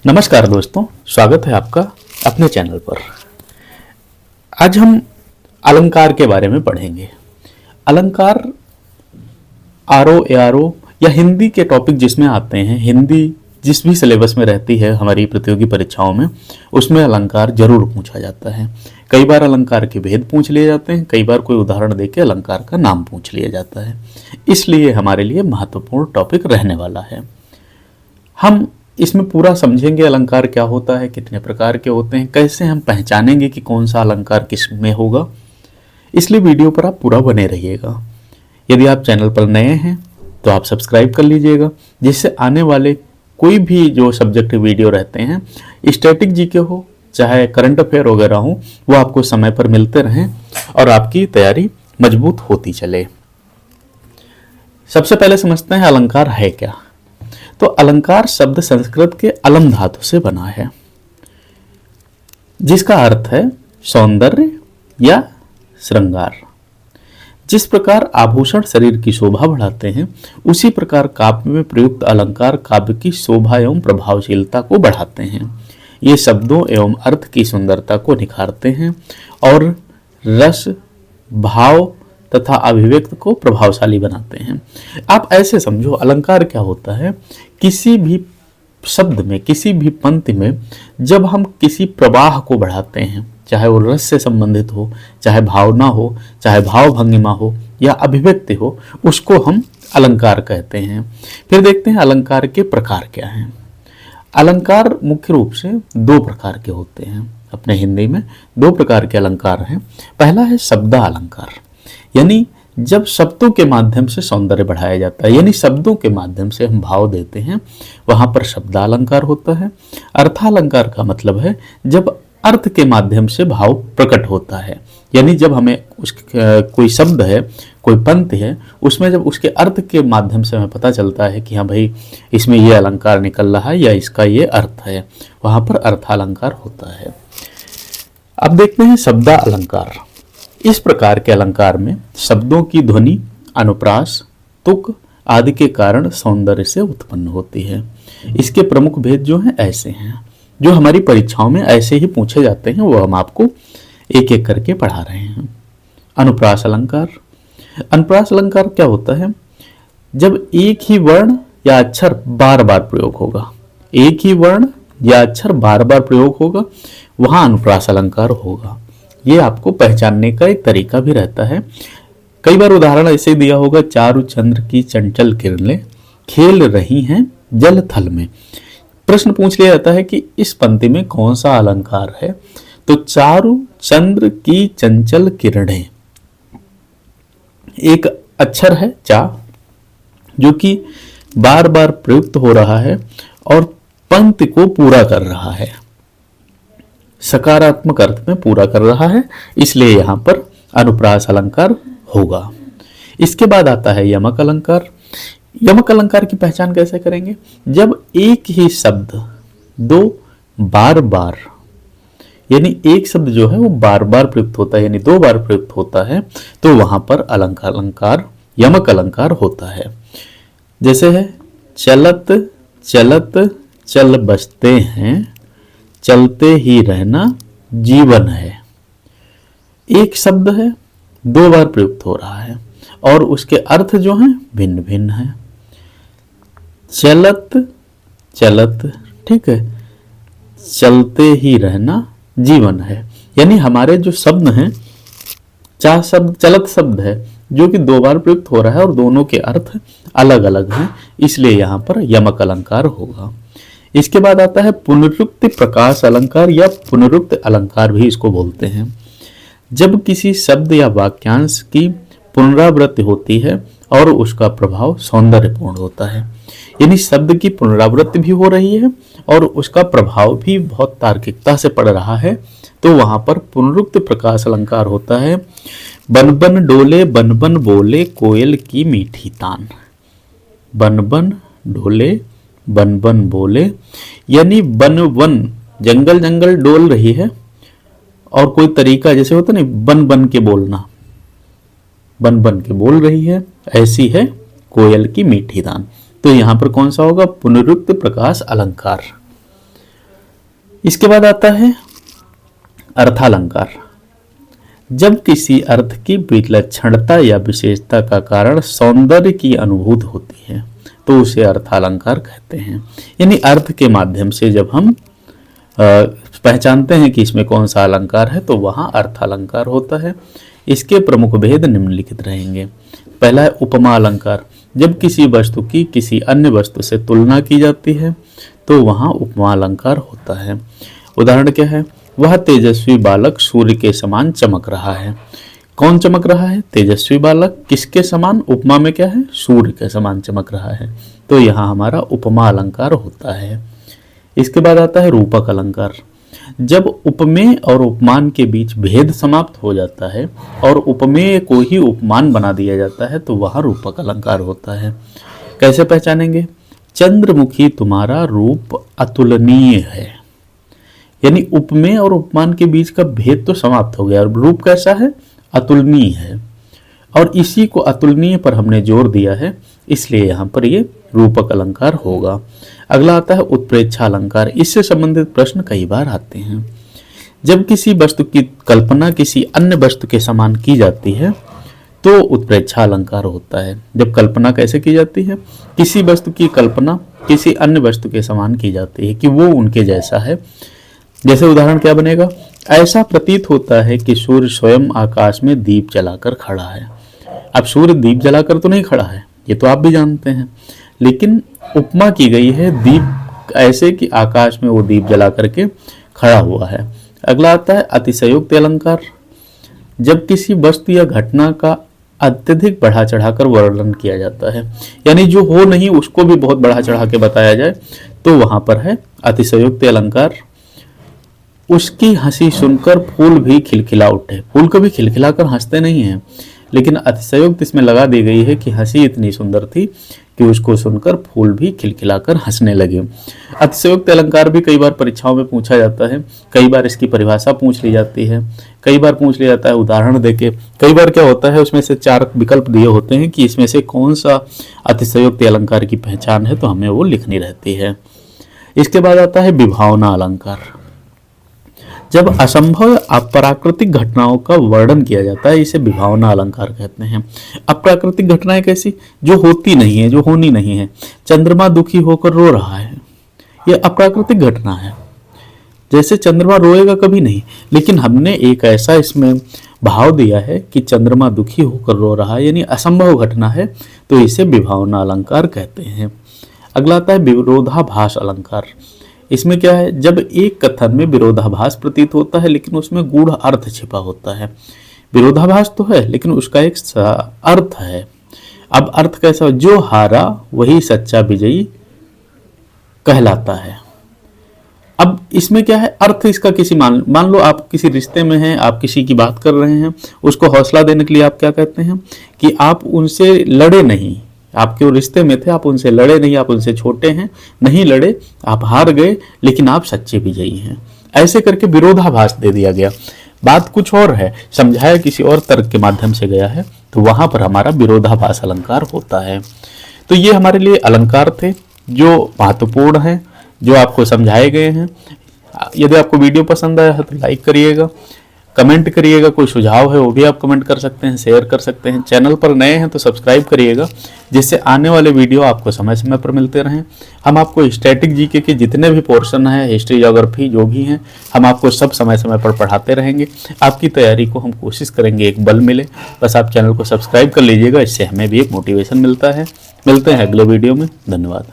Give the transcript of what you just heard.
नमस्कार दोस्तों, स्वागत है आपका अपने चैनल पर। आज हम अलंकार के बारे में पढ़ेंगे। अलंकार आरओ एआरओ या हिंदी के टॉपिक जिसमें आते हैं, हिंदी जिस भी सिलेबस में रहती है हमारी प्रतियोगी परीक्षाओं में, उसमें अलंकार जरूर पूछा जाता है। कई बार अलंकार के भेद पूछ लिए जाते हैं, कई बार कोई उदाहरण देके अलंकार का नाम पूछ लिया जाता है। इसलिए हमारे लिए महत्वपूर्ण टॉपिक रहने वाला है। हम इसमें पूरा समझेंगे अलंकार क्या होता है, कितने प्रकार के होते हैं, कैसे हम पहचानेंगे कि कौन सा अलंकार किस में होगा। इसलिए वीडियो पर आप पूरा बने रहिएगा। यदि आप चैनल पर नए हैं तो आप सब्सक्राइब कर लीजिएगा, जिससे आने वाले कोई भी जो सब्जेक्ट वीडियो रहते हैं, स्टैटिक जीके हो चाहे करंट अफेयर वगैरह हो, वो आपको समय पर मिलते रहें और आपकी तैयारी मजबूत होती चले। सबसे पहले समझते हैं अलंकार है क्या। तो अलंकार शब्द संस्कृत के अलम धातु से बना है, जिसका अर्थ है सौंदर्य या श्रृंगार। जिस प्रकार आभूषण शरीर की शोभा बढ़ाते हैं, उसी प्रकार काव्य में प्रयुक्त अलंकार काव्य की शोभा एवं प्रभावशीलता को बढ़ाते हैं। ये शब्दों एवं अर्थ की सुंदरता को निखारते हैं और रस, भाव तथा अभिव्यक्त को प्रभावशाली बनाते हैं। आप ऐसे समझो, अलंकार क्या होता है, किसी भी शब्द में, किसी भी पंक्ति में जब हम किसी प्रवाह को बढ़ाते हैं, चाहे वो रस से संबंधित हो, चाहे भावना हो, चाहे भाव भंगिमा हो या अभिव्यक्ति हो, उसको हम अलंकार कहते हैं। फिर देखते हैं अलंकार के प्रकार क्या हैं। अलंकार मुख्य रूप से दो प्रकार के होते हैं। अपने हिंदी में दो प्रकार के अलंकार हैं। पहला है शब्दालंकार, यानी जब शब्दों के माध्यम से सौंदर्य बढ़ाया जाता है, यानी शब्दों के माध्यम से हम भाव देते हैं, वहां पर शब्दालंकार होता है। अर्थालंकार का मतलब है जब अर्थ के माध्यम से भाव प्रकट होता है, यानी जब हमें कोई शब्द है, कोई पंक्ति है, उसमें जब उसके अर्थ के माध्यम से हमें पता चलता है कि हाँ भाई इसमें ये अलंकार निकल रहा है या इसका ये अर्थ है, वहां पर अर्थालंकार होता है। अब देखते हैं शब्दालंकार। इस प्रकार के अलंकार में शब्दों की ध्वनि, अनुप्रास, तुक आदि के कारण सौंदर्य से उत्पन्न होती है। इसके प्रमुख भेद जो हैं ऐसे हैं, जो हमारी परीक्षाओं में ऐसे ही पूछे जाते हैं, वो हम आपको एक एक करके पढ़ा रहे हैं। अनुप्रास अलंकार। अनुप्रास अलंकार क्या होता है, जब एक ही वर्ण या अक्षर बार बार प्रयोग होगा, एक ही वर्ण या अक्षर बार बार प्रयोग होगा, वहां अनुप्रास अलंकार होगा। ये आपको पहचानने का एक तरीका भी रहता है। कई बार उदाहरण ऐसे दिया होगा, चारु चंद्र की चंचल किरणें खेल रही हैं जल थल में। प्रश्न पूछ लिया जाता है कि इस पंक्ति में कौन सा अलंकार है। तो चारु चंद्र की चंचल किरणें, एक अक्षर है चा, जो कि बार बार प्रयुक्त हो रहा है और पंक्ति को पूरा कर रहा है, सकारात्मक अर्थ में पूरा कर रहा है, इसलिए यहां पर अनुप्रास अलंकार होगा। इसके बाद आता है यमक अलंकार। यमक अलंकार की पहचान कैसे करेंगे, जब एक ही शब्द दो बार बार, यानी एक शब्द जो है वो बार बार प्रयुक्त होता है, यानी दो बार प्रयुक्त होता है, तो वहां पर अलंकार यमक अलंकार होता है। जैसे है चलत चलत चल बसते हैं, चलते ही रहना जीवन है। एक शब्द है, दो बार प्रयुक्त हो रहा है और उसके अर्थ जो हैं भिन्न भिन्न है। चलत चलत, ठीक है, चलते ही रहना जीवन है, यानी हमारे जो शब्द हैं, चार शब्द चलत शब्द है जो कि दो बार प्रयुक्त हो रहा है और दोनों के अर्थ अलग अलग हैं, इसलिए यहां पर यमक अलंकार होगा। इसके बाद आता है पुनरुक्ति प्रकाश अलंकार या पुनरुक्त अलंकार भी इसको बोलते हैं। जब किसी शब्द या वाक्यांश की पुनरावृत्ति होती है और उसका प्रभाव सौंदर्यपूर्ण होता है, यानी शब्द की पुनरावृत्ति भी हो रही है और उसका प्रभाव भी बहुत तार्किकता से पड़ रहा है, तो वहां पर पुनरुक्त प्रकाश अलंकार होता है। बन बन डोले बन बन बोले कोयल की मीठी तान। बन बन डोले बन बन बोले, यानी बन वन जंगल जंगल डोल रही है और कोई तरीका जैसे होता नहीं बन बन के बोलना, बन बन के बोल रही है, ऐसी है कोयल की मीठी दान। तो यहां पर कौन सा होगा, पुनरुक्त प्रकाश अलंकार। इसके बाद आता है अर्थालंकार। जब किसी अर्थ की विलक्षणता या विशेषता का कारण सौंदर्य की अनुभूति होती है तो उसे अर्थालंकार कहते हैं। यानी अर्थ के माध्यम से जब हम पहचानते हैं कि इसमें कौन सा अलंकार है तो वहां अर्थालंकार होता है। इसके प्रमुख भेद निम्नलिखित रहेंगे। पहला है उपमा अलंकार। जब किसी वस्तु की किसी अन्य वस्तु से तुलना की जाती है तो वहां उपमा अलंकार होता है। उदाहरण क्या है? वह तेजस्वी बालक सूर्य के समान चमक रहा है। कौन चमक रहा है? तेजस्वी बालक। किसके समान? उपमा में क्या है? सूर्य के समान चमक रहा है। तो यहाँ हमारा उपमा अलंकार होता है। इसके बाद आता है रूपक अलंकार। जब उपमेय और उपमान के बीच भेद समाप्त हो जाता है और उपमेय को ही उपमान बना दिया जाता है तो वह रूपक अलंकार होता है। कैसे पहचानेंगे? चंद्रमुखी तुम्हारा रूप अतुलनीय है। यानी उपमेय और उपमान के बीच का भेद तो समाप्त हो गया और रूप कैसा है? अतुलनीय है। और इसी को अतुलनीय पर हमने जोर दिया है, इसलिए यहाँ पर ये रूपक अलंकार होगा। अगला आता है उत्प्रेक्षा अलंकार। इससे संबंधित प्रश्न कई बार आते हैं। जब किसी वस्तु की कल्पना किसी अन्य वस्तु के समान की जाती है तो उत्प्रेक्षा अलंकार होता है। जब कल्पना कैसे की जाती है? किसी वस्तु की कल्पना किसी अन्य वस्तु के समान की जाती है कि वो उनके जैसा है। जैसे उदाहरण क्या बनेगा? ऐसा प्रतीत होता है कि सूर्य स्वयं आकाश में दीप जलाकर खड़ा है। अब सूर्य दीप जलाकर तो नहीं खड़ा है, ये तो आप भी जानते हैं, लेकिन उपमा की गई है दीप ऐसे कि आकाश में वो दीप जला करके खड़ा हुआ है। अगला आता है अतिशयोक्ति अलंकार। जब किसी वस्तु या घटना का अत्यधिक बढ़ा चढ़ाकर वर्णन किया जाता है, यानी जो हो नहीं उसको भी बहुत बढ़ा चढ़ा के बताया जाए, तो वहां पर है अतिशयोक्ति अलंकार। उसकी हंसी सुनकर फूल भी खिलखिला उठे। फूल कभी खिलखिलाकर हंसते नहीं हैं, लेकिन अतिशयोक्ति इसमें लगा दी गई है कि हंसी इतनी सुंदर थी कि उसको सुनकर फूल भी खिलखिलाकर हंसने लगे। अतिशयोक्ति अलंकार भी कई बार परीक्षाओं में पूछा जाता है। कई बार इसकी परिभाषा पूछ ली जाती है, कई बार पूछ लिया जाता है उदाहरण देके। कई बार क्या होता है, उसमें से 4 विकल्प दिए होते हैं कि इसमें से कौन सा अतिशयोक्ति अलंकार की पहचान है, तो हमें वो लिखनी रहती है। इसके बाद आता है विभावना अलंकार। जब असंभव अप्राकृतिक घटनाओं का वर्णन किया जाता है, इसे विभावना अलंकार कहते हैं। अप्राकृतिक घटनाएं कैसी? जो होती नहीं है, जो होनी नहीं है। चंद्रमा दुखी होकर रो रहा है, यह अप्राकृतिक घटना है। जैसे चंद्रमा रोएगा कभी नहीं, लेकिन हमने एक ऐसा इसमें भाव दिया है कि चंद्रमा दुखी होकर रो रहा है, यानी असंभव घटना है, तो इसे विभावना अलंकार कहते हैं। अगला आता है विरोधाभास अलंकार। इसमें क्या है? जब एक कथन में विरोधाभास प्रतीत होता है लेकिन उसमें गूढ़ अर्थ छिपा होता है। विरोधाभास तो है लेकिन उसका एक अर्थ है। अब अर्थ कैसा हो? जो हारा वही सच्चा विजयी कहलाता है। अब इसमें क्या है? अर्थ इसका किसी मान लो आप किसी रिश्ते में हैं, आप किसी की बात कर रहे हैं, उसको हौसला देने के लिए आप क्या कहते हैं कि आप उनसे लड़े नहीं। आपके वो रिश्ते में थे, आप उनसे लड़े नहीं, आप उनसे छोटे हैं, नहीं लड़े, आप हार गए, लेकिन आप सच्चे विजयी हैं। ऐसे करके विरोधाभास दे दिया गया। बात कुछ और है, समझाया किसी और तर्क के माध्यम से गया है, तो वहां पर हमारा विरोधाभास अलंकार होता है। तो ये हमारे लिए अलंकार थे जो महत्वपूर्ण हैं, जो आपको समझाए गए हैं। यदि आपको वीडियो पसंद आया है तो लाइक करिएगा, कमेंट करिएगा। कोई सुझाव है वो भी आप कमेंट कर सकते हैं, शेयर कर सकते हैं। चैनल पर नए हैं तो सब्सक्राइब करिएगा, जिससे आने वाले वीडियो आपको समय समय पर मिलते रहें। हम आपको स्टैटिक जीके के जितने भी पोर्शन हैं, हिस्ट्री, ज्योग्राफी जो भी हैं, हम आपको सब समय समय पर पढ़ाते रहेंगे। आपकी तैयारी को हम कोशिश करेंगे एक बल मिले। बस आप चैनल को सब्सक्राइब कर लीजिएगा, इससे हमें भी एक मोटिवेशन मिलता है। मिलते हैं अगले वीडियो में। धन्यवाद।